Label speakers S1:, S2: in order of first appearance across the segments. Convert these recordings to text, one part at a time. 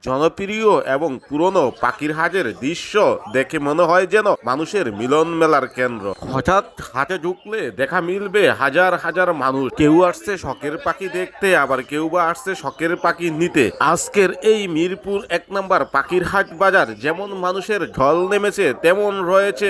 S1: জনপ্রিয় এবং পুরনো পাখির হাটের দৃশ্য দেখে মনে হয় যেন মানুষের মিলন মেলার কেন্দ্র। হঠাৎ হাটে ঢুকলে দেখা মিলবে হাজার হাজার মানুষ। কেউ আসছে শখের পাখি দেখতে, আবার কেউ বা আসছে শখের পাখি নিতে। আজকের এই মিরপুর ১ নম্বর পাখির হাট বাজার যেমন মানুষের ঢল নেমেছে, তেমন রয়েছে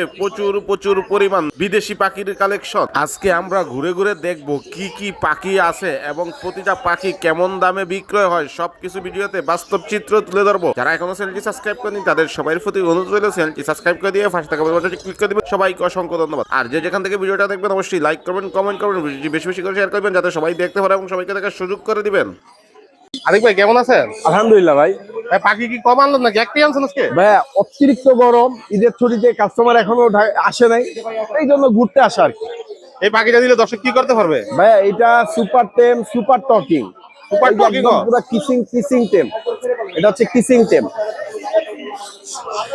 S1: প্রচুর পরিমাণ বিদেশি পাখির কালেকশন। আজকে আমরা ঘুরে ঘুরে দেখব কি কি পাখি আছে এবং প্রতিটা পাখি কেমন দামে বিক্রয় হয়, সবকিছু ভিডিওতে বাস্তব চিত্র তুলে ধরবো। যারা এখনো চ্যানেলটি সাবস্ক্রাইব করেনি তাদের সবার প্রতি অনুরোধ রইল চ্যানেলটি সাবস্ক্রাইব করে দিয়ে পাশে থাকা বেল বাটনটি ক্লিক করে দিবেন। সবাইকে অসংখ্য ধন্যবাদ। আর যে যেখান থেকে ভিডিওটা দেখবেন অবশ্যই লাইক করবেন, কমেন্ট করবেন, ভিডিওটি বেশি বেশি করে শেয়ার করবেন যাতে সবাই দেখতে পারে এবং সবাইকে দেখার সুযোগ করে দিবেন। আরিফ ভাই কেমন আছেন?
S2: আলহামদুলিল্লাহ ভাই।
S1: পাখি কি কম আনলেন নাকি একটাই আনছেন আজকে?
S2: ভাই অতিরিক্ত গরম, ঈদের ছুটিতে কাস্টমার এখনো আসে নাই, এই জন্য ঘুরতে আসা আর কি।
S1: এই পাখিটা দিলে দর্শক কি করতে পারবে?
S2: ভাই এটা সুপার টেম, সুপার টকিং, পুরো কিসিং টেম। এটা হচ্ছে কিসিং টেম।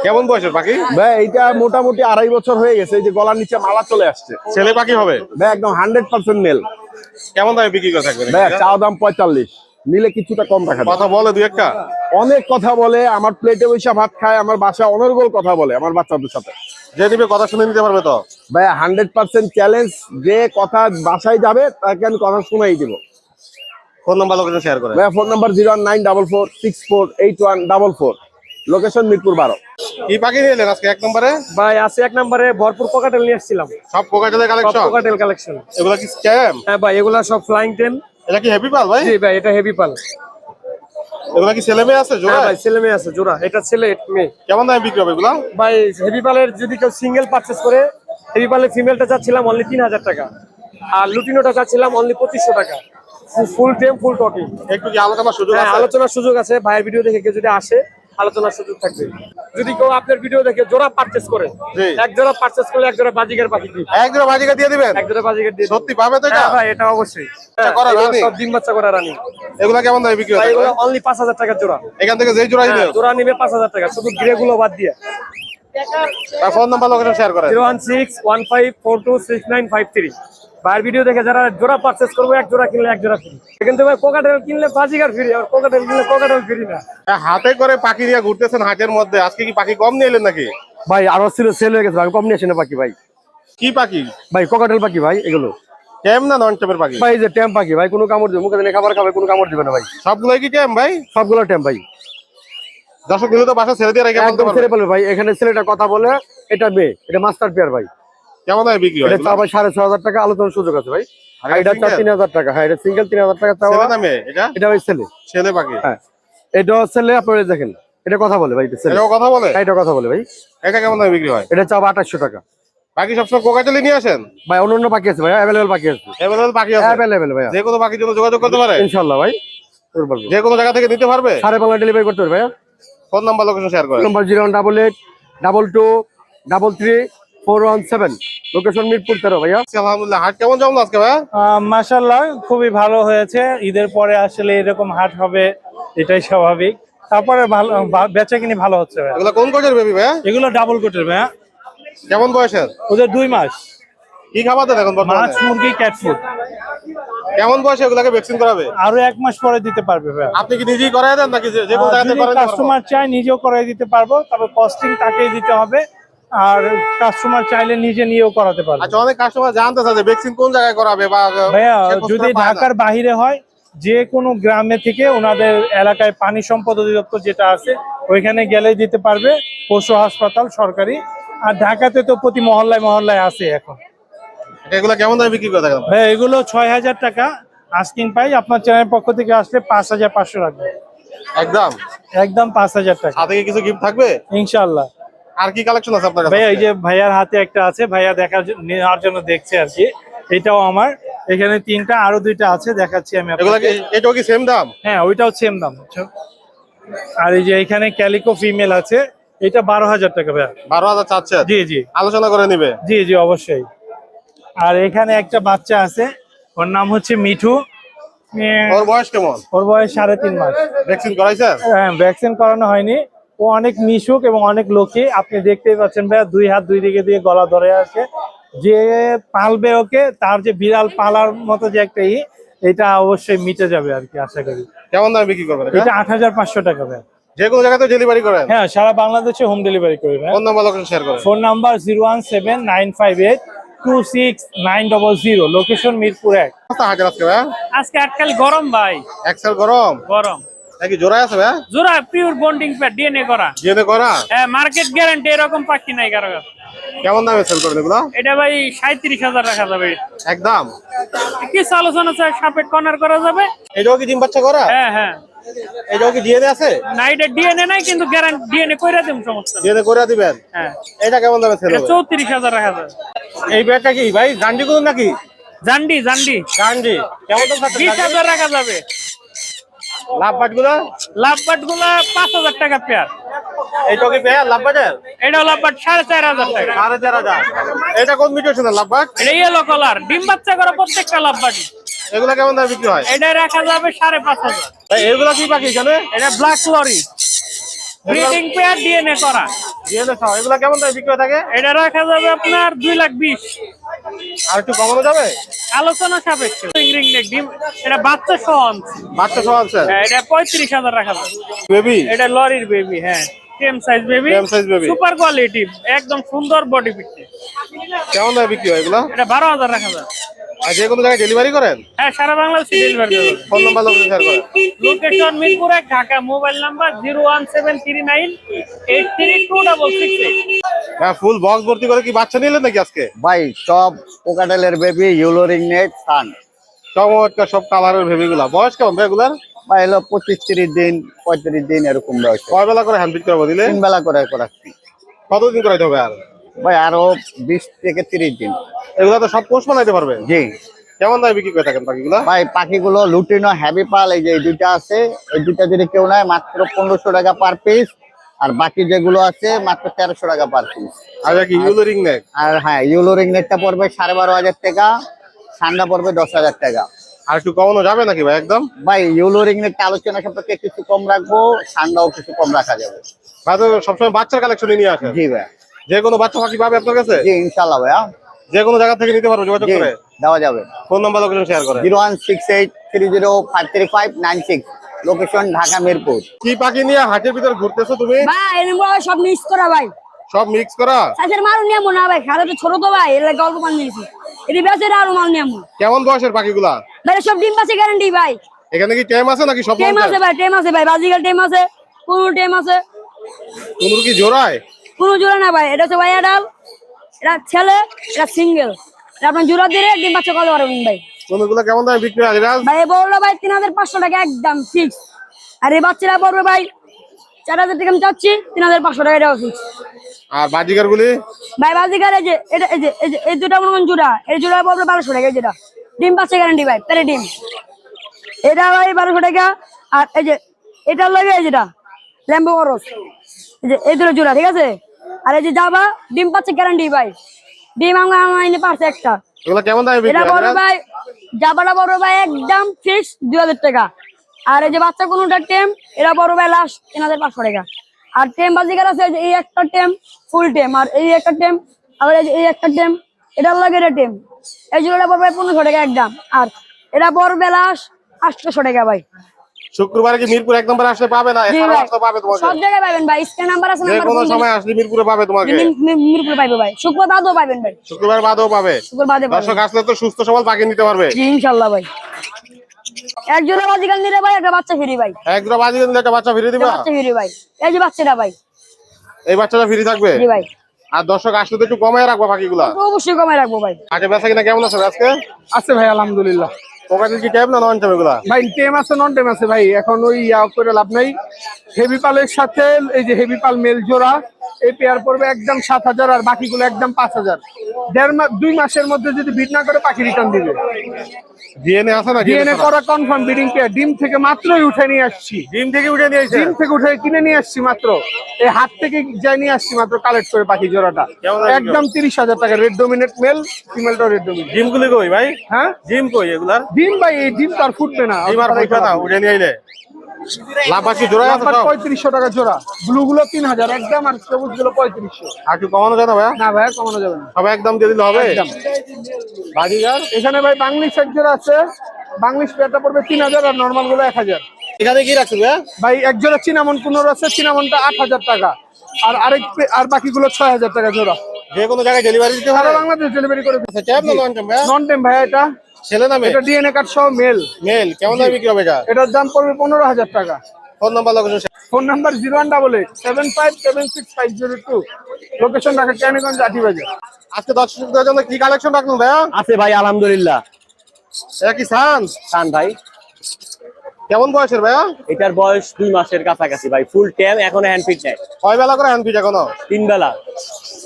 S1: কেমন বয়সের পাখি?
S2: ভাই এটা মোটামুটি 2.5 বছর হয়ে গেছে। এই যে গলার নিচে মালা চলে আসছে।
S1: ছেলে পাখি হবে
S2: ভাই, একদম 100% মেল।
S1: কেমন দামে বিক্রি করে থাকবেন?
S2: ভাই চাওয়া দাম 45, নিলে কিছুটা কম রাখা যাবে।
S1: কথা বলে দুই একটা?
S2: অনেক কথা বলে, আমার প্লেটে বৈশা ভাত খায়, আমার বাসায় অনর্গল কথা বলে আমার বাচ্চাদের সাথে।
S1: যে নিবে কথা শুনে নিতে পারবে তো?
S2: ভাই 100% চ্যালেঞ্জ, যে কথা বাসায় যাবে তাকে আমি কথা শুনাই দিব।
S1: ফোন নাম্বার লোকেশন শেয়ার করে।
S2: ভাই ফোন নাম্বার 09446481444, লোকেশন মিরপুর 12।
S1: কি পাখি নিলেন আজকে 1 নম্বরে?
S3: ভাই আছে 1 নম্বরে ভরপুর কোকাটেল নিয়ে এসেছিলাম।
S1: সব কোকাটেলের কালেকশন?
S3: Cockatiel collection.
S1: এগুলা কি স্ক্যাম?
S3: হ্যাঁ ভাই, এগুলা সব ফ্লাইং টেম।
S1: এটা কি হেভি পাল ভাই?
S3: জি ভাই, এটা হেভি পাল।
S1: এগুলা কি ছেলে মেয়ে আছে জোড়া?
S3: হ্যাঁ ভাই, ছেলে মেয়ে আছে জোড়া। এটা ছেলে, এটা মেয়ে।
S1: কেমন দামে বিক্রি হবে এগুলা?
S3: ভাই হেভি পালের যদি কেউ সিঙ্গেল পারচেজ করে, হেভি পালের ফিমেলটা চাচ্ছিলাম অনলি 3000 টাকা, আর লুটিনোটা চাচ্ছিলাম অনলি 2500 টাকা। ফুল টেম, ফুল টকিং।
S1: একটু কি আলোচনার সুযোগ
S3: হ্যাঁ,
S1: আছে?
S3: আলোচনার সুযোগ আছে। ভাইয়ের ভিডিও দেখে কেউ যদি আসে, আলোচনার সুযোগ থাকবে। যদি কেউ আপনার ভিডিও দেখে জোড়া পারচেজ করে,
S1: জি।
S3: এক জোড়া পারচেজ করলে এক জোড়া বাজিকার পাখি দিই।
S1: এক জোড়া বাজিকা দিয়ে দিবেন?
S3: এক জোড়া বাজিকার দিয়ে দিই।
S1: সত্যি পাবে তো এটা?
S3: হ্যাঁ ভাই, এটা অবশ্যই।
S1: করা
S3: এগুলো
S1: রানী?
S3: সব ডিম বাচ্চা করা রানী।
S1: এগুলা কেমন দামে বিক্রি
S3: ভাই
S1: হবে?
S3: এগুলো অনলি 5000 টাকা জোড়া।
S1: এখান থেকে যেই জোড়াই
S3: হ্যাঁ,
S1: নেবে
S3: জোড়া নিবে 5000 টাকা, শুধু গ্রে গুলো বাদ দিয়ে।
S1: তার ফোন নাম্বার লোকেশন শেয়ার করে।
S3: 01615426953। ভাইয়ের ভিডিও দেখে যারা জোড়া পারচেজ করবে, এক জোড়া কিনলে এক জোড়া ফ্রি। কিন্তু ভাই কোকাটেল কিনলে বাজিকার ফ্রি, আর কোকাটেল কিনলে কোকাটেল ফ্রি না।
S1: হাতে করে পাখি নিয়ে ঘুরতেছেন হাটের মধ্যে, আজকে কি পাখি কম নিয়ে এলেন নাকি?
S2: ভাই আরো ছিল, সেল হয়ে গেছে, আমি কম নিয়ে আসি না পাখি ভাই।
S1: কি পাখি
S2: ভাই কোকাটেল পাখি ভাই, এগুলো
S1: টেম না নন টেমের পাখি?
S2: ভাই যে টেম পাখি ভাই, কোনো কামড় দিবে, মুখে দিলে খাবার খাবে, কোনো কামড় দিবে না ভাই।
S1: সবগুলোই কি টেম ভাই?
S2: সবগুলো টেম ভাই।
S1: দর্শক দিলে তো বাসা ছেড়ে দিয়ে রেখে
S2: একদম ছেড়ে বলবে ভাই। এখানে ছেলেটা কথা বলে, এটা মেয়ে, এটা মাস্টার পেয়ার ভাই।
S1: কেমন দামে বিক্রি হয়?
S2: এটা চাওয়া ভাই 6500 টাকা, আলোচনার সুযোগ আছে ভাই।
S1: আর
S2: আর এটা
S1: এটা single?
S2: 3000 টাকা। হ্যাঁ, এটা সিঙ্গেল 3000 টাকা চাওয়া।
S1: ছেলে নামে এটা?
S2: এটা ভাই ছেলে।
S1: ছেলে পাখি?
S2: হ্যাঁ, এটা ছেলে। আপনারা দেখেন, এটা কথা বলে ভাই, এটা ছেলে।
S1: এটাও কথা বলে?
S2: হ্যাঁ, এটা কথা বলে ভাই।
S1: এটা কেমন দামে বিক্রি হয়?
S2: এটা চাওয়া 2800 টাকা।
S1: পাখি সবসময় কোকাটেলে নিয়ে আসেন?
S2: ভাই অন্য পাখি আছে ভাই, অ্যাভেলেবল পাখি আছে।
S1: এভেলেবল পাখি আছে?
S2: অ্যাভেলেবল ভাই,
S1: যে কোনো পাখির জন্য যোগাযোগ করতে পারে?
S2: ইনশাআল্লাহ ভাই। তোর বলবো
S1: যে কোনো জায়গা থেকে নিতে পারবে?
S2: সাড়ে বাংলা ডেলিভারি করতে পারবে ভাই।
S1: ফোন নাম্বার লোকেশন শেয়ার করে।
S2: নম্বর 01822334117, লোকেশন মিরপুর 13 ভাইয়া।
S1: আলহামদুলিল্লাহ। হাট কেমন জমলো আজকে ভাইয়া?
S4: মাশাআল্লাহ, খুবই ভালো হয়েছে। ঈদের পরে আসলে এরকম হাট হবে, এটাই স্বাভাবিক। তারপরে ভালো বেচা কিনি ভালো হচ্ছে ভাইয়া।
S1: এগুলো কোন কোচের বেবি ভাইয়া?
S4: এগুলো ডাবল কোটের ভাইয়া।
S1: কেমন বয়সের?
S4: ওদের 2 মাস।
S1: কি খাবার দেন এখন বর্তমানে?
S4: মাছ, মুরগি, ক্যাট ফুড।
S1: কেমন বয়সে এগুলাকে ভ্যাকসিন করাবে?
S4: আরো 1 মাস পরে দিতে পারবে ভাইয়া।
S1: আপনি কি নিজেই করায় দেন নাকি যে কোনো জায়গা
S4: যদি
S1: থেকে করায় দিতে পারবো?
S4: কাস্টমার চায় নিজেও করাই দিতে পারবো, তবে কস্টিং তাকেই দিতে হবে। আর কাস্টমার চাইলে নিজে নিয়েও করাতে পারবে।
S1: আচ্ছা, অনেক কাস্টমার জানতে চায় যে ভ্যাকসিন কোন জায়গায় করাবে বা
S4: ভাইয়া
S1: সে খোঁজ
S4: যদি
S1: করে পায় না।
S4: ঢাকার বাইরে হয়, যে কোনো গ্রামে থেকে ওনাদের এলাকায় পানি সম্পদ অধিদপ্তর যেটা আছে ওইখানে গেলেই দিতে পারবে, পশু হাসপাতাল সরকারি। আর ঢাকাতে তো প্রতি মহল্লায় মহল্লায় আছে এখন।
S1: এগুলো কেমন দামে বিক্রি করে থাকেন?
S4: ভাই এগুলো 6000 টাকা আস্কিং পাই। আপনার চ্যানেলের পক্ষ থেকে আসলে 5500 রাখবে।
S1: একদম
S4: একদম 5000 টাকা
S1: সাথে কি কিছু গিফট থাকবে
S4: ইনশাআল্লাহ।
S1: আর কি কালেকশন আছে আপনার কাছে?
S4: ভাইয়া এই যে ভাইয়ার হাতে একটা আছে, ভাইয়া নেওয়ার জন্য দেখছে আর কি। এটাও আমার, এখানে 3টা, আরো 2টা আছে, দেখাচ্ছি আমি
S1: এগুলো
S4: আপনাকে।
S1: কি এটাও কি সেম দাম?
S4: হ্যাঁ, ওইটাও সেম দাম। আর এই যে এখানে ক্যালিকো ফিমেল আছে, এটা 12000 টাকা ভাইয়া।
S1: 12000 চাচ্ছে?
S4: জি জি
S1: আলোচনা করে নিবে?
S4: জি জি অবশ্যই। আর এখানে একটা বাচ্চা আছে, ওর নাম হচ্ছে মিঠু।
S1: ওর বয়স কেমন?
S4: ওর বয়স 3.5 মাস।
S1: ভ্যাকসিন করাইছেন?
S4: হ্যাঁ, ভ্যাকসিন করানো হয়নি। ও অনেক মিশুক এবং অনেক লোকী। আপনি দেখতেই পাচ্ছেন ভাইয়া, 2 হাত 2 দিকে দিয়ে গলা ধরে আছে। যে পালবে ওকে, তার যে বিড়াল পালার মতো যে একটা এটা অবশ্যই মিটে যাবে আর কি, আশা করি।
S1: কেমন দামে বিক্রি করবেন?
S4: এটা 8500 টাকা ভাইয়া।
S5: যে কোনো জায়গাতে ডেলিভারি করেন?
S4: হ্যাঁ, সারা বাংলাদেশে হোম ডেলিভারি করি ভাই।
S5: ফোন নাম্বার লোকেশন শেয়ার করেন।
S4: Phone number 017-958-26900, location Mirpur 1।
S5: হাজার আজকে ভাই
S6: আজকে আটকাল গরম ভাই,
S5: এক্সেল গরম
S6: গরম
S5: নাকি জোড়ায় আছে ভাই?
S6: জোড়া পিওর বন্ডিং প্যাড ডিএনএ করা,
S5: জেনে করা?
S6: হ্যাঁ মার্কেট গ্যারান্টি, এরকম পাখি নাই কারো কাছে।
S5: কেমন দামে সেল করেন এগুলো?
S6: এটা ভাই 37,000 রাখা যাবে।
S5: একদম
S6: কিছু আলোচনা চাই, সাপেট কর্নার করা যাবে।
S5: এটাও কি ডিম বাচ্চা করা?
S6: হ্যাঁ হ্যাঁ,
S5: এটাও কি ডিএনএ আছে?
S6: না এটা ডিএনএ নাই, কিন্তু গ্যারান্টি ডিএনএ কইরা দিম, সমস্যা নেই।
S5: ডিএনএ করে দিবেন?
S6: হ্যাঁ,
S5: এটা কেমন দামে সেল
S6: এটা
S5: হবে?
S6: 34,000 রাখা যাবে।
S5: এই ব্যাগটা কি ভাই গান্ডি গুলো নাকি?
S6: জান্ডি জান্ডি
S5: গান্ডি কেমন দাম থাকছে?
S6: 20,000 রাখা যাবে।
S5: লাভ বাট গুলো?
S6: লাভবাট গুলা 5,000 টাকা পেয়ার।
S5: এইটাও কি পেয়ার লাভ বাটের?
S6: এটা লাভবাট 4,500 টাকা।
S5: 4,500। এটা কোন মিউটেশনের লাভ বাট?
S6: এটা ইয়েলো কালার, ডিম বাচ্চা করা প্রত্যেকটা লাভবাটি।
S5: এগুলা কেমন দামে বিক্রি হয়?
S6: এটা রাখা যাবে 5,500।
S5: ভাই এগুলা কি পাখি এখানে?
S6: এটা black lorry, breeding pair DNA করা।
S5: ডিএনএ সহ এগুলা কেমন দামে বিক্রি হয়ে থাকে?
S6: এটা রাখা যাবে আপনার 2,20,000।
S5: আর একটু কমানো যাবে?
S6: আলোচনা সাপেক্ষে। রিং নেক ডিম, এটা বাচ্চা সহ আনছে।
S5: বাচ্চা সহ আছে?
S6: হ্যাঁ, এটা 35,000 রাখা যাবে।
S5: বেবি?
S6: এটা লরির বেবি, হ্যাঁ টেম সাইজ বেবি,
S5: টেম সাইজ বেবি,
S6: সুপার কোয়ালিটি, একদম সুন্দর বডি পিকচার।
S5: কেমন দামে বিক্রি হয় এগুলা?
S6: এটা 12,000 রাখা যাবে।
S5: আর যে কোনো জায়গায় ডেলিভারি করেন?
S6: হ্যাঁ, সারা বাংলাদেশে ডেলিভারি দেবে।
S5: ফোন নাম্বার লোকেশন শেয়ার করেন।
S6: Location Mirpur 1 Dhaka, mobile number 01739832668।
S5: হ্যাঁ, ফুল বক্স ভর্তি করে কি বাচ্চা নিলেন নাকি আজকে?
S2: ভাই সব কোকাটেলের বেবি, ইউলো রিং নেট, সান।
S5: চমৎকার সব কালারের ভেবিগুলা। বয়স কেমন ভাই এগুলার?
S2: ভাই হলো 25-30 দিন, 35 দিন এরকম বয়স।
S5: কয় বেলা করে হ্যান্ড ফিট করবো দিলে?
S2: 3 বেলা করে করাচ্ছি
S5: কতদিন করাইতে হবে আর?
S2: ভাই, আরো 20 থেকে 30 দিন।
S5: এগুলা তো সব পোষ বানাইতে পারবে?
S2: জি
S5: কেমন দামে বিক্রি করে থাকেন পাখিগুলা?
S2: ভাই, পাখিগুলো লুটিনো হ্যাভি পাল, এই যে এই দুইটা আছে, এই দুইটা যদি কেউ নেয় মাত্র 1500 টাকা পার পিস, আর বাকি যেগুলো আছে মাত্র 1300 টাকা পার পিস।
S5: আর কি ইউলো রিং নেক?
S2: আর হ্যাঁ, ইউলো রিং নেটটা পড়বে 12,500 টাকা, সান্ডা পড়বে 10,000 টাকা।
S5: আর একটু কমানো যাবে নাকি ভাই একদম?
S2: ভাই ইউলো রিং নেটটা আলোচনা সাপেক্ষে কিছু কম রাখবো, সান্ডাও কিছু কম রাখা যাবে।
S5: ভাই তো সবসময় বাচ্চার কালেকশন নিয়ে আসেন?
S2: জি ভাই,
S5: যে কোনো বাচ্চা পাখি পাবে আপনার কাছে?
S2: জি ইনশাল্লাহ ভাইয়া,
S5: যে কোনো জায়গা থেকে নিতে পারবো যোগাযোগ
S2: জি
S5: করে?
S2: দেওয়া যাবে।
S5: ফোন নাম্বার লোকেশন শেয়ার করেন।
S2: 01683053596, লোকেশন ঢাকা মিরপুর।
S5: কি পাখি নিয়ে হাটের ভিতর ঘুরতেছো তুমি?
S7: ভাই এরকম সব মিক্স করা ভাই,
S5: সব মিক্স করা?
S7: চাষের মাল নিয়ে না ভাই, খারাপ তো ছোট তো ভাই, এর লাগে অল্প মাল নিয়েছি, এটি বেচে আরো মাল নিয়ে
S5: কেমন বয়সের পাখিগুলা?
S7: ভাই সব ডিম পাচ্ছে গ্যারান্টি ভাই।
S5: এখানে কি টেম আছে নাকি সব?
S7: টেম আছে ভাই, টেম আছে ভাই, বাজিকাল টেম আছে, কোন টেম আছে,
S5: কোন কি জোড়ায়?
S7: কোনো জোড়া না ভাই। এটা হচ্ছে ভাই ডাল, এটা ছেলে, এটা সিঙ্গেল, আপনার জোড়া দিয়ে ডিম পাচ্ছে কত পারবেন ভাই।
S5: কোনগুলো কেমন দামে বিক্রি হয় আজ?
S7: ভাই এই বড়টা ভাই 3,500 টাকা একদম ফিক্স, আর এই বাচ্চারা পড়বে ভাই 4,000 টাকা আমি চাচ্ছি, 3,500 টাকা এটাও ফিক্স।
S5: আর বাজিকার গুলি?
S7: ভাই বাজিকার এই যে এটা, এই দুটা মনে করেন জোড়া, এই জোড়া পড়বে 1,200 টাকা, যেটা ডিম পাচ্ছে গ্যারান্টি ভাই, পেরে ডিম, এটা ভাই 1,200 টাকা। আর এই যে এটা লাগে, এই যেটা ল্যাম্বো করস, এই যে এই দুটো জোড়া, ঠিক আছে। আর এই যে জাবা ডিম পাচ্ছে গ্যারান্টি ভাই, ডিম আমরা এনে পারছে একটা।
S5: এগুলো কেমন দামে বিক্রি
S7: এটা বড়
S5: হয়?
S7: ভাই, জাবাটা বড় ভাই একদম ফিক্স 2,000 টাকা। আর এই যে বাচ্চা কোনটা টেম, এটা বড় ভাই লাস্ট 3,500 টাকা। আর টেম বাজিকার আছে, এই একটা টেম ফুল টেম, আর এই একটা টেম, আবার এই একটা টেম, এটার লাগে এটা টেম, এই জোড়াটা পড়বে 1,500 টাকা একদম। আর এটা পড়বে লাস্ট 800 টাকা ভাই।
S5: শুক্রবারে কি মিরপুর 1 নম্বরে আসলে পাবে না?
S7: জি
S5: এছাড়াও
S7: ভাই,
S5: আসলে পাবে তোমাকে?
S7: সব জায়গায় পাবেন ভাই, স্ক্যান নাম্বার আছে,
S5: যে কোনো সময় আসলে মিরপুরে পাবে তোমাকে?
S7: মিরপুরে পাইবে ভাই, শুক্রবার বাদও পাবেন ভাই,
S5: শুক্রবার বাদেও পাবে?
S7: শুক্রবার বাদে পাবেন।
S5: দর্শক আসলে তো সুস্থ সবল পাখি নিতে পারবে?
S7: জি ইনশাআল্লাহ ভাই। এক জোড়া বাজিকাল নিলে ভাই একটা বাচ্চা ফ্রি ভাই,
S5: এক জোড়া বাজিকার নিলে একটা বাচ্চা ফিরে
S7: একটা
S5: দিবা?
S7: বাচ্চা ফ্রি ভাই, এই যে বাচ্চাটা ভাই।
S5: এই বাচ্চাটা ফ্রি থাকবে?
S7: জি ভাই,
S5: আর দর্শক আসলে তো একটু কমায় রাখবা পাখিগুলা।
S7: তো অবশ্যই কমায় রাখবো ভাই।
S5: আজকে বেচা কিনা কেমন আছে আজকে?
S4: আছে ভাই আলহামদুলিল্লাহ।
S5: পোকাটিল কি টাইম না নন টাইম এগুলা?
S4: ভাই টেম আছে, নন টেম আছে ভাই, এখন ওই করে লাভ নাই। হেভি পালের সাথে এই যে হেভি পাল মেল জোড়া, এই পেয়ার পড়বে একদম 7,000, আর বাকিগুলো একদম 5,000। 2 মাসের মধ্যে যদি বিট না করে পাখি রিটার্ন দিবে।
S5: ডিএনএ আছে না?
S4: ডিএনএ করা কনফার্ম ব্রিডিং পেয়ার, ডিম থেকে মাত্রই উঠে নিয়ে আসছি,
S5: ডিম থেকে উঠে নিয়েছে?
S4: ডিম থেকে উঠে কিনে নিয়ে আসছি মাত্র, এই হাট থেকে যাই নিয়ে আসছি মাত্র কালেক্ট করে পাখি জোড়াটা,
S5: কেমন দাম?
S4: একদম 30,000 টাকা। রেড ডোমিনেট মেল, ফিমেলটা রেড ডোমিনেট।
S5: ডিম গুলি কই ভাই?
S4: হ্যাঁ
S5: ডিম কই এগুলার?
S4: ডিম ভাই, এই ডিম তো আর ফুটবে না,
S5: ডিম আর ফুটবে না, উঠে নিয়ে আইলে লাভবাসী জোড়া আছে সব?
S4: 3500 টাকা জোড়া, ব্লু গুলো 3,000 একদম, আর সবুজ গুলো 3500।
S5: আর কি কমানো যায় না ভাইয়া?
S4: না ভাই কমানো যাবে না,
S5: সব একদম দিয়ে দিলে হবে?
S4: একদম।
S5: বাজিকার?
S4: এখানে ভাই বাংলিশ এক জোড়া আছে, বাংলিশ পেয়ারটা পড়বে 3,000, আর নর্মাল গুলো 1,000।
S5: এখানে কি রাখছো ভাইয়া?
S4: ভাই এক জোড়া চিনামন 15 আছে, চিনামনটা 8,000 টাকা, আর বাকিগুলো 6,000 টাকা জোড়া।
S5: যে কোনো জায়গায় ডেলিভারি দিতে
S4: সারা
S5: পারে?
S4: বাংলাদেশ ডেলিভারি করে দিচ্ছি।
S5: ট্যাব না নন ট্যাব ভাইয়া?
S4: নন টেম ভাইয়া, এটা
S5: ছেলে না মেয়ে?
S4: এটা ডিএনএ কার্ড সহ মেল।
S5: মেল। কেমন দামে বিক্রি হবে এটা?
S4: এটার দাম পড়বে 15,000 টাকা।
S5: Phone number location.
S4: Phone number 0188757602, location Dhaka Keraniganj Atibazar.
S5: আজকে দর্শকদের জন্য কি কালেকশন রাখলেন ভাইয়া?
S3: আছে ভাই আলহামদুলিল্লাহ।
S5: এটা কি সান?
S3: খান ভাই,
S5: কেমন বয়সের ভাইয়া?
S3: এটার বয়স 2 মাসের কাছাকাছি ভাই, ফুল টাইম, এখনো হ্যান্ড ফিট নেয়,
S5: কয় বেলা করে হ্যান্ড ফিট এখনো?
S3: 3 বেলা।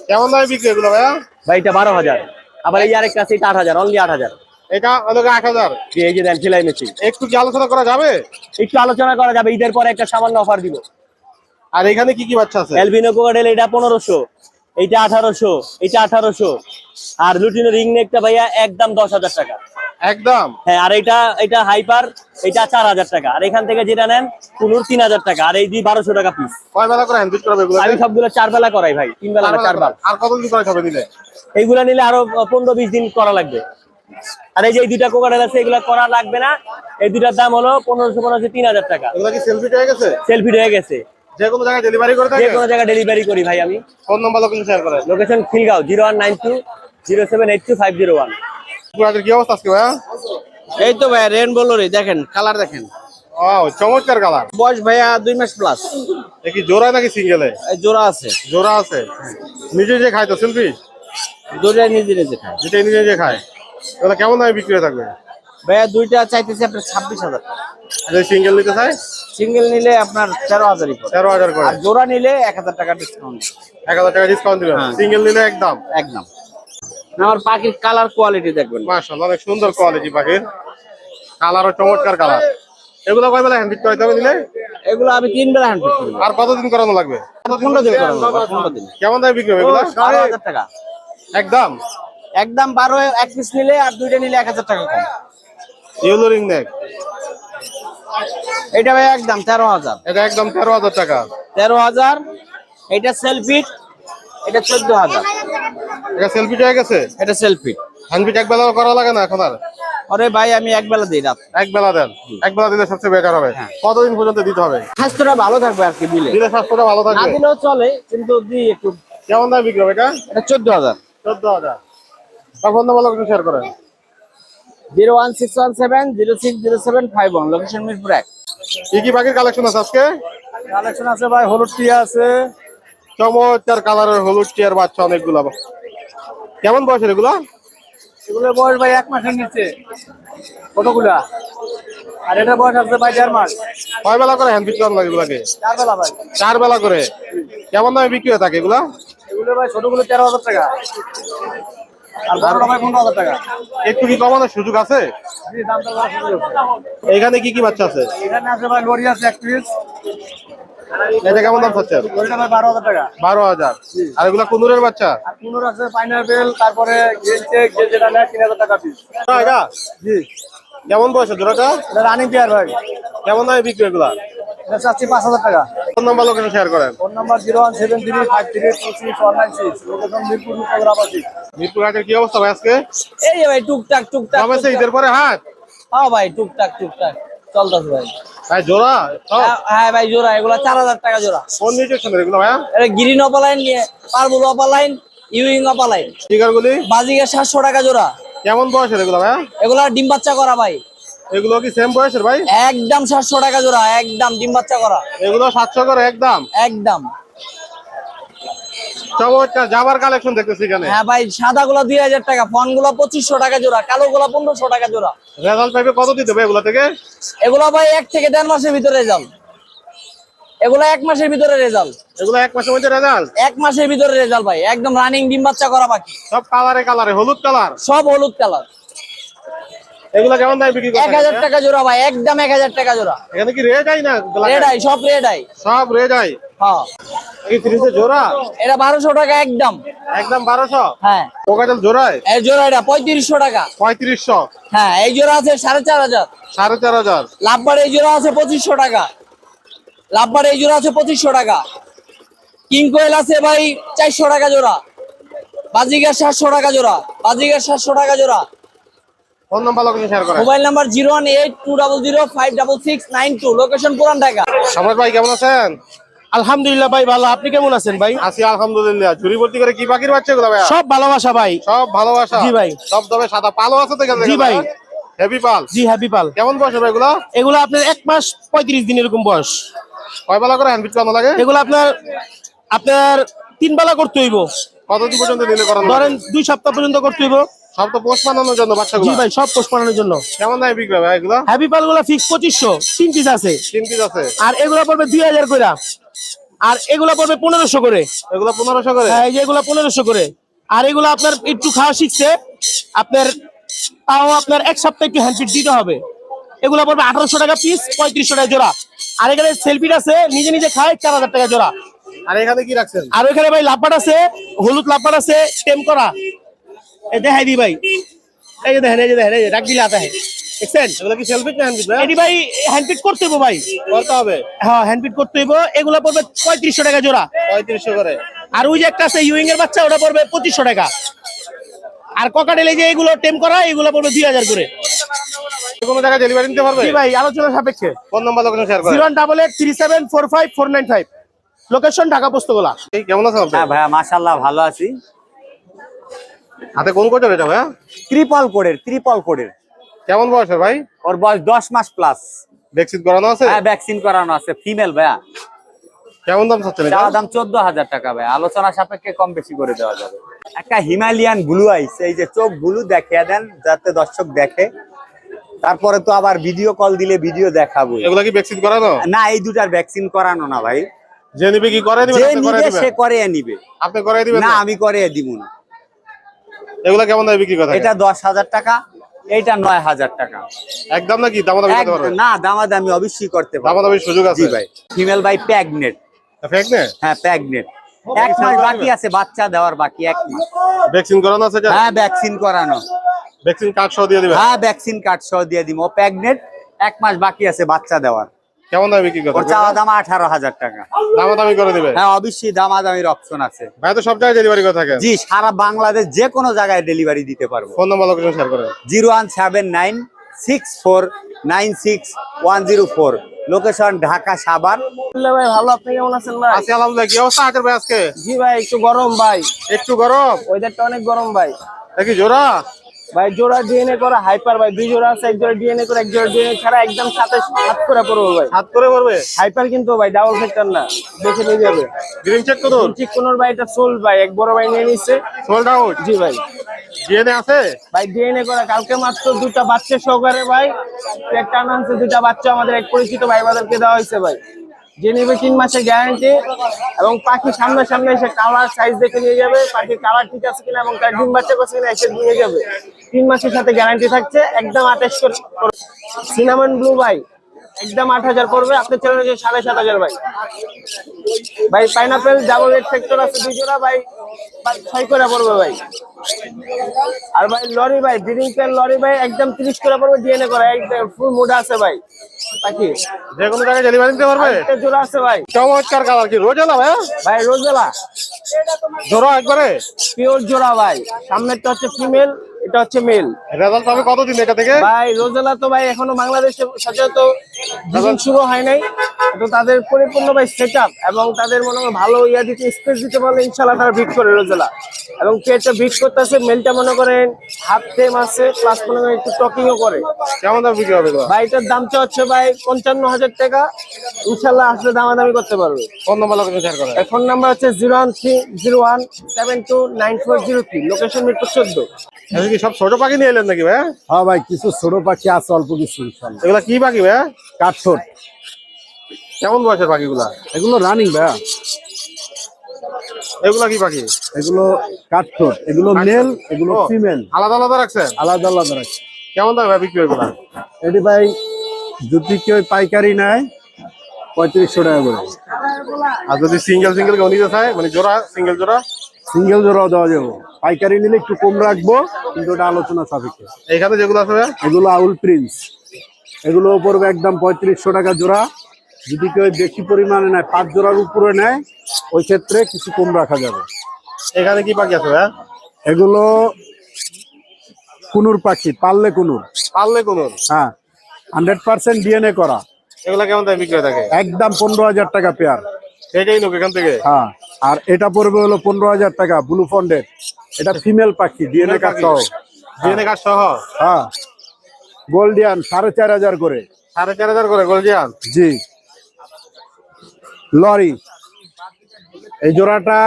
S5: কেমন দামে বিক্রি এগুলো ভাইয়া?
S3: ভাই এটা 12,000, আবার এই আরেকটা আছে এটা 8,000, অনলি 8,000।
S5: এটা হলো 8,000।
S3: এই যে দেন সেলাই মেশিন,
S5: একটু কি আলোচনা করা যাবে?
S3: একটু আলোচনা করা যাবে, ঈদের পরে একটা সামান্য অফার দিব।
S5: আর এখানে কি কি বাচ্চা আছে?
S3: এলবিনো কোকাটেল এটা 1500, এইটা 1800, এটা 1800, আর লুটিনো রিং নেকটা ভাইয়া একদম 10,000 টাকা
S5: একদম।
S3: হ্যাঁ। আর এটা হাইপার, এটা 4,000 টাকা। আর এখান থেকে যেটা নেন কুনুর 3,000 টাকা, আর এই 1200 টাকা পিস।
S5: কয় বেলা করে হ্যান্ড ফিট করবে এগুলো?
S3: আমি সবগুলো 4 বেলা করাই ভাই, 3 বেলা না 4 বেলা।
S5: আর কতদিন করে খাবে নিলে?
S3: এইগুলা নিলে আরো 15-20 দিন করা লাগবে। আর এই যে এই দুইটা কোকাটেল আছে, এগুলা করা লাগবে না। এই দুইটার দাম হলো 1500 3,000 টাকা।
S5: এগুলো কি সেলফি হয়ে গেছে?
S3: সেলফি হয়ে গেছে,
S5: যে কোনো জায়গায় ডেলিভারি করে
S3: যে
S5: থাকে?
S3: কোনো জায়গায় ডেলিভারি করি ভাই আমি।
S5: ফোন নাম্বার লোকেশন শেয়ার করেন।
S3: লোকেশন খিলগাঁও 0192078250
S5: পুরাদের কি অবস্থা আজকে ভাইয়া?
S8: এই তো ভাইয়া রেনবো লরি দেখেন, কালার দেখেন।
S5: ও চমৎকার কালার।
S8: বয়স ভাইয়া 2 মাস প্লাস।
S5: এ কি জোড়া নাকি সিঙ্গেলে?
S8: জোড়া আছে,
S5: জোড়া আছে। নিজে যে খায় তো সেলফি?
S8: জোড়া নিজে নিজে খায়।
S5: যেটা নিজে যে খায়। এগুলো কেমন দামে বিক্রি হয়ে থাকবে?
S8: ভাইয়া দুইটা চাইতেছে আপনার 26,000 টাকা।
S5: আর সিঙ্গেল নিতে চাই?
S8: সিঙ্গেল নিলে আপনার 13,000 পড়ে।
S5: 13,000 করে।
S8: আর জোড়া নিলে 1,000 টাকা ডিসকাউন্ট।
S5: 1,000 টাকা ডিসকাউন্ট দিবেন?
S8: হ্যাঁ।
S5: সিঙ্গেল নিলে একদম?
S8: একদম। আমার পাখির কালার কোয়ালিটি দেখবেন।
S5: মাশাআল্লাহ, অনেক সুন্দর কোয়ালিটি পাখির। কালারও চমৎকার কালার। এগুলো কয় বেলা হ্যান্ড ফিট করাইতে হবে নিলে?
S8: এগুলো আমি 3 বেলা হ্যান্ড ফিট করি।
S5: আর কতদিন করানো লাগবে?
S8: 15 দিন করানো লাগবে, 15 দিন।
S5: কেমন দামে বিক্রি হবে এগুলো?
S8: 12,000 টাকা
S5: একদম।
S8: একদম। 12 এক পিস নিলে আর দুইটা নিলে 1,000 টাকা কম।
S5: ইয়েলো রিং নেক
S8: এটা ভাই একদম 13,000।
S5: এটা একদম 13,000 টাকা।
S8: 13,000। এটা সেলফিট, এটা 14,000।
S5: এটা সেলফি হয়ে গেছে?
S8: এটা সেলফিট।
S5: হ্যান্ড ফিট এক বেলা করা লাগে না এখন আর?
S8: আরে ভাই আমি এক বেলা দিই রাত।
S5: এক বেলা দেন? এক বেলা দিলে সবচেয়ে বেটার হবে। কতদিন পর্যন্ত দিতে হবে?
S8: স্বাস্থ্যটা ভালো থাকবে আর কি দিলে।
S5: দিলে স্বাস্থ্যটা ভালো
S8: না
S5: থাকবে।
S8: দিলেও চলে, কিন্তু দিই একটু।
S5: কেমন দামে বিক্রি হবে এটা?
S8: এটা 14,000।
S5: 14,000। তখন তো ভালো করে শেয়ার করেন।
S8: 01617060751, লোকেশন মিরপুর 1।
S5: কি কি পাখির কালেকশন আছে আজকে?
S4: কালেকশন আছে ভাই, হলুদ টিয়া আছে।
S5: চমৎকার কালারের হলুদ টিয়ার বাচ্চা অনেকগুলো। কেমন বয়সের এগুলো?
S4: এগুলোর বয়স ভাই 1 মাসের নিচে কতগুলা, আর এটা বয়স আছে ভাই 1.5 মাস।
S5: কয় বেলা করে হ্যান্ড ফিট করানো লাগে এগুলাকে?
S4: 4 বেলা ভাই।
S5: 4 বেলা করে। কেমন দামে বিক্রি হয়ে থাকে এগুলা?
S4: এগুলো ভাই ছোটগুলো 13,000 টাকা, আর বড়টা ভাই 15,000 টাকা।
S5: একটু কি কমানোর সুযোগ আছে?
S4: জি, দাম তো ভালো সুযোগ আছে।
S5: এখানে কি কি বাচ্চা আছে?
S4: এখানে আছে ভাই লরি আছে 1 পিস।
S5: এটা কেমন দাম চাচ্ছেন?
S4: লরিটা ভাই 12,000 টাকা।
S5: 12,000। আর এগুলা কুনুরের বাচ্চা?
S4: আর কুনুর আছে পাইনাপেল, তারপরে গ্রিন চেক, যেটা নেয় 3,000 টাকা পিস।
S5: এটা
S4: জি,
S5: কেমন বয়সের জোড়াটা?
S4: এটা রানিং পেয়ার ভাই।
S5: কেমন দামে বিক্রি এগুলা?
S4: এটা চাচ্ছি 5,000 টাকা।
S5: ফোন নাম্বার লোকেশন শেয়ার করেন।
S4: ফোন নাম্বার 01735326196, লোকেশন মিরপুর মুকাদ্দরাবাসী।
S5: মিরপুর হাটের কি অবস্থা ভাই আজকে?
S8: এই যে ভাই টুকটাক টুকটাক
S5: কমেছে ঈদের পরে হাট?
S8: হ্যাঁ ভাই টুকটাক টুকটাক চলতেছে ভাই।
S5: ভাই জোড়া সব?
S8: হ্যাঁ ভাই জোড়া, এগুলা 4,000 টাকা জোড়া।
S5: কোন নিউট্রিশনের এগুলো ভাইয়া?
S8: এটা গ্রিন অপালাইন, পার্বল অপালাইন, ইউইং অপালাইন।
S5: স্টিকার গুলি
S8: বাজিকে 700 টাকা জোড়া।
S5: কেমন বয়সের এগুলো ভাইয়া?
S8: এগুলা ডিম বাচ্চা করা ভাই,
S5: এগুলো কি সেম বয়সের ভাই?
S8: একদম 700 টাকা জোড়া, একদম ডিম বাচ্চা করা,
S5: এগুলো 700 করে একদম।
S8: একদম।
S5: চমৎকার জাবার কালেকশন দেখতেছি এখানে।
S8: হ্যাঁ ভাই সাদা গুলা 2,000 টাকা, ফন গুলা 2500 টাকা জোড়া, কালো গুলা 1500 টাকা জোড়া।
S5: রেজাল্ট পাইবে কত দিতে হবে এগুলো থেকে?
S8: এগুলা ভাই 1 থেকে 1.5 মাসের ভিতরে রেজাল্ট। এগুলা 1 মাসের ভিতরে রেজাল্ট।
S5: এগুলো 1 মাসের মধ্যে রেজাল্ট?
S8: 1 মাসের ভিতরে রেজাল্ট ভাই, একদম রানিং ডিম বাচ্চা করা বাকি।
S5: সব কালারে কালারে হলুদ কালার।
S8: সব হলুদ কালার।
S5: এগুলো কেমন দামে বিক্রি করছেন?
S8: 1,000 টাকা জোড়া ভাই, একদম 1,000 টাকা জোড়া।
S5: এখানে কি রেড আই না?
S8: রেড আই, সব রেড আই।
S5: সব রেড আই।
S8: হ্যাঁ,
S5: এই ফ্রিজে জোড়া
S8: এটা 1200 টাকা একদম।
S5: একদম 1200।
S8: হ্যাঁ,
S5: কোকাটেল জোড়ায়
S8: এই জোড়া এটা 3500 টাকা।
S5: 3500।
S8: হ্যাঁ, এই জোড়া আছে 4,500।
S5: 4,500।
S8: লাভবার এই জোড়া আছে 2500 টাকা। লাভবার এই জোড়া আছে 2500 টাকা। কিং কোয়েল আছে ভাই 400 টাকা জোড়া। বাজিগার 700 টাকা জোড়া। বাজিগার 700 টাকা জোড়া।
S5: ফোন নাম্বার লোকেশন শেয়ার করেন।
S8: মোবাইল নাম্বার 01820056692, লোকেশন পুরান ঢাকা।
S5: সম্রাট ভাই কেমন আছেন?
S9: আলহামদুলিল্লাহ ভাই ভালো, আপনি কেমন আছেন ভাই?
S5: আছি আলহামদুলিল্লাহ। ঝুড়ি ভর্তি করে কি পাখির বাচ্চা এগুলো ভাই?
S9: সব ভালোবাসা ভাই।
S5: সব ভালোবাসা।
S9: জি ভাই।
S5: দবদবে সাদা পালও আছে তো এখানে?
S9: জি ভাই।
S5: হেভি পাল।
S9: জি হ্যাপি পাল।
S5: কেমন বয়স হবে এগুলো?
S9: এগুলো আপনার 1 মাস 35 দিন এরকম বয়স।
S5: কয় বেলা করে হ্যান্ডফিট করানো লাগে?
S9: এগুলো আপনার 3 বেলা করতে হইব।
S5: কতদিন পর্যন্ত নিলে করানো?
S9: ধরেন 2 সপ্তাহ পর্যন্ত করতে হইব।
S5: সব তো পোস্ট বানানোর জন্য বাচ্চাগুলো?
S9: জি ভাই, সব পোষ পালনের জন্য।
S5: কেমন দামে বিক্রি হবে এগুলো?
S9: হ্যাপি পাল গুলো ফিক্স 2500, 3 পিস আছে।
S5: 3 পিস আছে।
S9: আর এগুলো পড়বে 2000 করে। আর এগুলো পড়বে 1500 করে।
S5: এগুলো 1500 করে?
S9: হ্যাঁ, এই যে এগুলো 1500 করে। আর এগুলো আপনার একটু খাওয়া শিখছে, আপনার তাও আপনার 1 সপ্তাহ একটু হ্যান্ডফিট দিতে হবে। এগুলো পড়বে 1800 টাকা পিস, 3500 টাকা জোড়া। আর এখানে সেলফিট আছে, নিজে নিজে খায়, 4000 টাকা জোড়া।
S5: আর এখানে কি রাখছেন?
S9: আর ওইখানে ভাই লাভবাট আছে, হলুদ লাভবাট আছে, টেম করা। এই দেখাই দি ভাই, এই যে দেখেন, এই যে দেখেন, এই যে ডাক দিলে আতা হয়, দেখছেন?
S5: এগুলো কি সেলফিট না হ্যান্ডফিট ভাই?
S9: এটি ভাই হ্যান্ডফিট করতে হইব ভাই,
S5: করতে হবে।
S9: হ্যাঁ হ্যান্ডফিট করতে হইব। এগুলো পড়বে 3500 টাকা জোড়া।
S5: 3500 করে।
S9: আর ওই যে একটা আছে ইউইং এর বাচ্চা, ওটা পড়বে 2500 টাকা। আর ককাটেল এই যে এগুলো টেম করা, এগুলো পড়বে 2000 করে।
S5: কোনো জায়গায় ডেলিভারি নিতে পারবে?
S9: জি ভাই, আলোচনা সাপেক্ষে।
S5: ফোন নাম্বার লোকেশন শেয়ার করেন।
S9: 01837454995, লোকেশন ঢাকা পোস্তগোলা।
S5: এই কেমন আছেন আপনি?
S10: হ্যাঁ ভাইয়া মাশাআল্লাহ ভালো আছি।
S5: হাতে কোন কোচের এটা ভাইয়া?
S10: ত্রিপল কোডের
S5: কেমন বয়সের ভাই?
S10: ওর বয়স 10 মাস প্লাস।
S5: ভ্যাকসিন করানো আছে?
S10: হ্যাঁ ভ্যাকসিন করানো আছে, ফিমেল ভাইয়া।
S5: কেমন দাম চাচ্ছেন এটা?
S10: চাওয়া দাম 14000 টাকা ভাইয়া, আলোচনা সাপেক্ষে কম বেশি করে দেওয়া যাবে। একটা হিমালয়ান ব্লু আইস, এই যে চোখ ব্লু দেখিয়ে দেন যাতে দর্শক দেখে, তারপরে তো আবার ভিডিও কল দিলে ভিডিও দেখাবো।
S5: এগুলা কি ভ্যাকসিন করানো?
S10: না, এই দুটার ভ্যাকসিন করানো না ভাই।
S5: যে নিবে কি করে দিবেন?
S10: যে
S5: আপনি করে
S10: নিবে
S5: দিবেন?
S10: সে করে নিবে।
S5: আপনি করে দিবেন
S10: না,
S5: না?
S10: আমি করে দিব না।
S5: এগুলা কেমন দামে বিক্রি করা?
S10: এটা 10000 টাকা, এইটা 9000 টাকা।
S5: একদম নাকি দামাদামি করতে পারবেন?
S10: না, দামাদামি অবশ্যই করতে পারবো।
S5: দামাদামির সুযোগ আছে?
S10: জি ভাই। ফিমেল ভাই প্রেগনেন্ট।
S5: ফেক না?
S10: হ্যাঁ প্রেগনেন্ট। 1 মাস বাকি আছে বাচ্চা দেওয়ার, বাকি 1 মাস।
S5: ভ্যাকসিন করানো আছে?
S10: হ্যাঁ ভ্যাকসিন করানো।
S5: ভ্যাকসিন কার্ড সহ দিয়ে দিবেন?
S10: হ্যাঁ ভ্যাকসিন কার্ড সহ দিয়ে দিব। প্রেগনেন্ট, 1 মাস বাকি আছে বাচ্চা দেওয়ার।
S5: কেমন দামে বিক্রি
S10: ওর
S5: করতে?
S10: চাওয়া দাম 18000 টাকা।
S5: দামাদামি করে দিবে?
S10: হ্যাঁ অবশ্যই দামাদামির অপশন আছে।
S5: ভাই তো সব জায়গায় ডেলিভারি করে থাকেন?
S10: জি, সারা বাংলাদেশ যে কোনো জায়গায় ডেলিভারি দিতে পারবো।
S5: ফোন নাম্বার লোকেশন শেয়ার করেন।
S10: 01796410104, লোকেশন ঢাকা সাভার।
S3: ভাই ভালো, আপনি কেমন আছেন ভাই?
S5: আছি আলহামদুলিল্লাহ। কি অবস্থা আজকের ভাই আজকে?
S3: জি ভাই, একটু গরম ভাই,
S5: একটু গরম?
S3: ওয়েদারটা অনেক গরম ভাই।
S5: দেখি জোড়া?
S3: ভাই জোড়া ডিএনএ করা হাইপার ভাই, 2 জোড়া আছে, 1 জোড়া ডিএনএ করে, 1 জোড়া ডিএনএ ছাড়া, একদম 7 করে পড়বো ভাই।
S5: হাত করে পড়বে?
S3: হাইপার কিন্তু ভাই, ডাবল ফ্যাক্টর না, দেখে নিয়ে যাবে।
S5: গ্রিন চেক করুন।
S3: ঠিক কোন ভাই, এটা সোল্ড ভাই, এক বড় ভাই নিয়ে নিচ্ছে।
S5: Sold out?
S3: জি ভাই।
S5: ডিএনএ আছে?
S3: ভাই ডিএনএ করা, কালকে মাত্র 2টা বাচ্চা সহকারে ভাই একটা আনছে, 2টা বাচ্চা আমাদের এক পরিচিত ভাই বাজারকে দেওয়া হয়েছে ভাই। যে নেবে 3 মাসের গ্যারান্টি, এবং পাখি সামনে সামনে এসে কালার সাইজ দেখে নিয়ে যাবে, পাখির কালার ঠিক আছে কিনা এবং তার ডিম বাচ্চা করছে কিনা এসে নিয়ে যাবে। 3 মাসের সাথে গ্যারান্টি থাকছে, একদম 28 করে। সিনামন ব্লু ভাই একদম 8000 পড়বে, আপনি চলে যাচ্ছে 7500 ভাই। ভাই পাইনাপেল ডাবল রেড ফ্যাক্টর আছে 2 জোড়া ভাই, 6 করে পড়বে ভাই। আর ভাই লরি ভাই, ব্রিডিং পেয়ার লরি ভাই একদম 30 করে পড়বে, ডিএনএ করা, একদম ফুল মোডা আছে ভাই। পাখি
S5: যে কোনো জায়গায় ডেলিভারি দিতে পারবে?
S3: একটা জোড়া আছে ভাই।
S5: চমৎকার কালার। কি রোজেলা ভাই?
S3: ভাই রোজেলা
S5: জোড়া একবারে
S3: পিওর জোড়া ভাই, সামনেরটা হচ্ছে ফিমেল, এটা হচ্ছে মেল।
S5: রেজাল্ট পাবে কতদিন এটা থেকে?
S3: ভাই রোজেলা তো ভাই এখনো বাংলাদেশে সচরাচর ডিজাইন শুরু হয় নাই, তো তাদের পরিপূর্ণ ভাই সেটআপ এবং তাদের মনে হয় ভালো ইয়া দিতে, স্পেস দিতে পারলে ইনশাআল্লাহ তারা বিট করে রোজেলা। এবং পেটটা বিট করতেছে, মেলটা মনে করেন হাত টেম আছে, প্লাস মনে করেন একটু টকিংও করে।
S5: কেমন দাম বিক্রি হবে এগুলো?
S3: ভাই এটার দামটা হচ্ছে ভাই 55000 টাকা, ইনশাআল্লাহ আসলে দামাদামি করতে পারবে।
S5: ফোন নাম্বার লোকেশন শেয়ার করেন।
S3: ফোন নাম্বার হচ্ছে 01301729403, লোকেশন মিরপুর 14।
S5: আপনি কি সব ছোট পাখি নিয়ে এলেন নাকি ভাই?
S9: হ্যাঁ ভাই, কিছু ছোট পাখি আছে, অল্প কিছু।
S5: এগুলা কি পাখি ভাই?
S9: কাঠঠোঁট।
S5: কেমন বয়সের পাখিগুলা?
S9: এগুলো রানিং ভাইয়া।
S5: এগুলা কি পাখি?
S9: এগুলো কাঠঠোঁট, এগুলো মেল, এগুলো
S5: ও,
S9: ফিমেল,
S5: আলাদা আলাদা রাখছেন?
S9: আলাদা আলাদা রাখছে।
S5: কেমন দাম ভাই বিক্রি এগুলা?
S9: এটি ভাই যদি কেউ পাইকারি নেয় 3500 টাকা করে।
S5: আর যদি সিঙ্গেল কেউ নিতে চায়, মানে জোড়া, সিঙ্গেল জোড়া?
S9: সিঙ্গেল জোড়াও দেওয়া যাবে, পাইকারি নিলে একটু কম রাখবো, কিন্তু ওটা আলোচনা সাপেক্ষে।
S5: এইখানে যেগুলো আছে ভাই?
S9: এগুলো আউল প্রিন্স, এগুলো পড়বে একদম 3500 টাকা জোড়া। যদি কেউ বেশি পরিমাণে নেয়, 5 জোড়ার উপরে নেয়, ওই ক্ষেত্রে কিছু কম রাখা যাবে।
S5: এখানে কি পাখি আছে ভাই?
S9: এগুলো
S11: কুনুর পাখি, পাললে কুনুর।
S5: পাললে কুনুর।
S11: হ্যাঁ, 100% ডিএনএ করা।
S5: এগুলা কেমন দামে বিক্রি হয়ে থাকে?
S11: একদম 15,000 টাকা পেয়ার।
S5: সেটাই নোক এখান থেকে।
S11: হ্যাঁ, আর এটা পড়বে হলো 15,000 টাকা ব্লু ফন্ডের। এটা ফিমেল পাখি, ডিএনএ কার্ড সহ।
S5: ডিএনএ কার্ড সহ?
S11: হ্যাঁ, গোল্ডিয়ান 4,500 করে।
S5: 4,500 করে গোল্ডিয়ান?
S11: জি। লরি এই জোড়াটা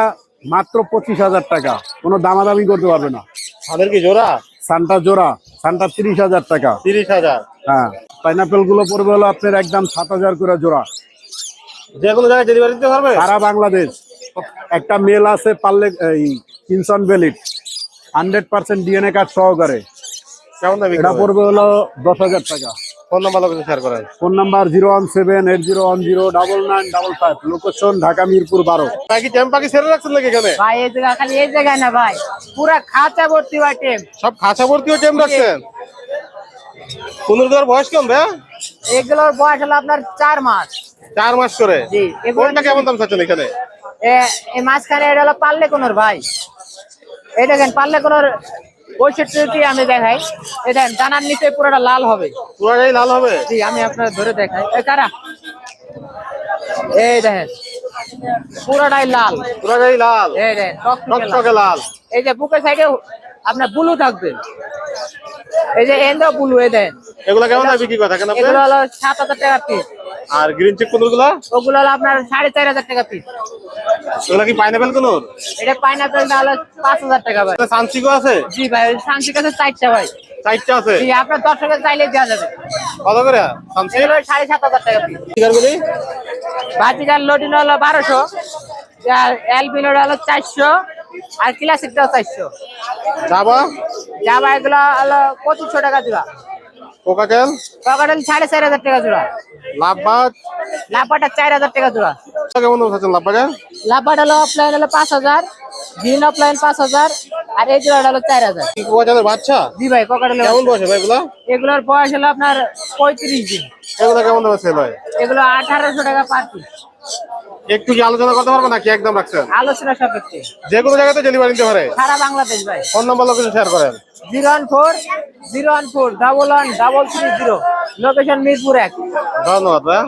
S11: মাত্র 25,000 টাকা, কোনো দামাদামি করতে পারবে না।
S5: তাদের কি জোড়া?
S11: সান্টা জোড়া, সান্টা 30,000 টাকা।
S5: 30,000?
S11: হ্যাঁ, পাইনাপেল গুলো পড়বে হলো আপনার একদম 7,000 করে জোড়া।
S5: যে কোনো জায়গায় ডেলিভারি দিতে পারবে?
S11: সারা বাংলাদেশ। একটা মেল আছে পারলে এই কিনসন বেলিট, 100% ডিএনএ কার্ড সহকারে।
S5: কেমন দাম?
S11: এটা পড়বে হলো 10,000 টাকা।
S5: ফোন নাম্বার লোকেশন শেয়ার করেন।
S11: Phone number 01780109955, location Dhaka Mirpur 12।
S5: পাখি টেম পাখি ছেড়ে রাখছেন নাকি এখানে?
S6: ভাই এই জায়গা খালি এই জায়গায় না ভাই, পুরা খাঁচা ভর্তি ভাই টেম।
S5: সব খাঁচা ভর্তিও টেম রাখছেন? কুনুরগুলোর বয়স কেমন ভাই?
S6: এগুলোর বয়স হলো আপনার 4 মাস।
S5: 4 মাস করে?
S6: জি।
S5: কোনটা কেমন দাম চাচ্ছেন এখানে?
S6: এই মাঝখানে এটা হলো পাল্লে কোনোর ভাই। এই দেখেন পাল্লে কোনোর বৈশিষ্ট্যটি আমি দেখাই। এই দেখেন ডানার নিচে পুরোটা লাল হবে।
S5: পুরাটাই লাল হবে?
S6: জি, আমি আপনার ধরে দেখাই। এই কারা, এই দেখেন পুরোটাই লাল।
S5: পুরাটাই লাল?
S6: এই দেখেন
S5: টকটকে লাল।
S6: এই যে বুকের সাইডে আপনার ব্লু থাকবে, এই যে এন্ড ব্লু। এই দেখেন
S5: এগুলা কেমন দামে বিক্রি করে থাকেন আপনি?
S6: এগুলো হলো 7,000 টাকা পিস।
S5: আর গ্রিন চিক কুনুরগুলো?
S6: ওগুলো হলো আপনার 4,500 টাকা পিস।
S5: এগুলা কি পাইনাপেল কুনুর?
S6: এটা পাইনাপেলটা হলো 5,000 টাকা ভাই।
S5: সানসিকো আছে?
S6: জি ভাই, শান্তি কাছে 4টা ভাই।
S5: 4টা আছে?
S6: জি, আপনার দর্শকের চাইলে দেওয়া যাবে।
S5: কত করে সানসিক?
S6: এগুলো 7,500 টাকা পিস।
S5: টিকারগুলি?
S6: ভার্টিকাল লোডিন হলো 1200, আর এলবিনো হলো 400, আর ক্লাসিকটাও 400।
S5: জাবা?
S6: জাবা এগুলো হলো 2500 টাকা জোড়া।
S5: কোকাটেল?
S6: কোকাটেল 4,500 টাকা জোড়া।
S5: লাভবাদ?
S6: লাভবাটা 4,000 টাকা জোড়া।
S5: কেমন দাম চাচ্ছেন লাভবাদে?
S6: লাভবাট হলো অফলাইন হলো 5,000, গ্রিন অফলাইন 5,000, আর এই জোড়াটা হলো 4,000।
S5: কি কোকাটেলের বাচ্চা?
S6: জি ভাই, কোকাটেল
S5: কেমন বয়সে ভাই এগুলা?
S6: এগুলোর বয়স হলো আপনার 35 দিন।
S5: এগুলা কেমন দামে সেল হয়?
S6: এগুলো 1,800 টাকা পার পিস।
S5: একটু কি আলোচনা করতে পারবো নাকি একদম রাখছেন?
S6: আলোচনা সাপেক্ষে।
S5: যে কোনো জায়গাতে ডেলিভারি দিতে পারে?
S6: সারা বাংলাদেশ ভাই।
S5: ফোন নাম্বার লোকেশন শেয়ার করেন।
S6: 014-014-11-330, লোকেশন মিরপুর 1।
S5: ধন্যবাদ ভাই।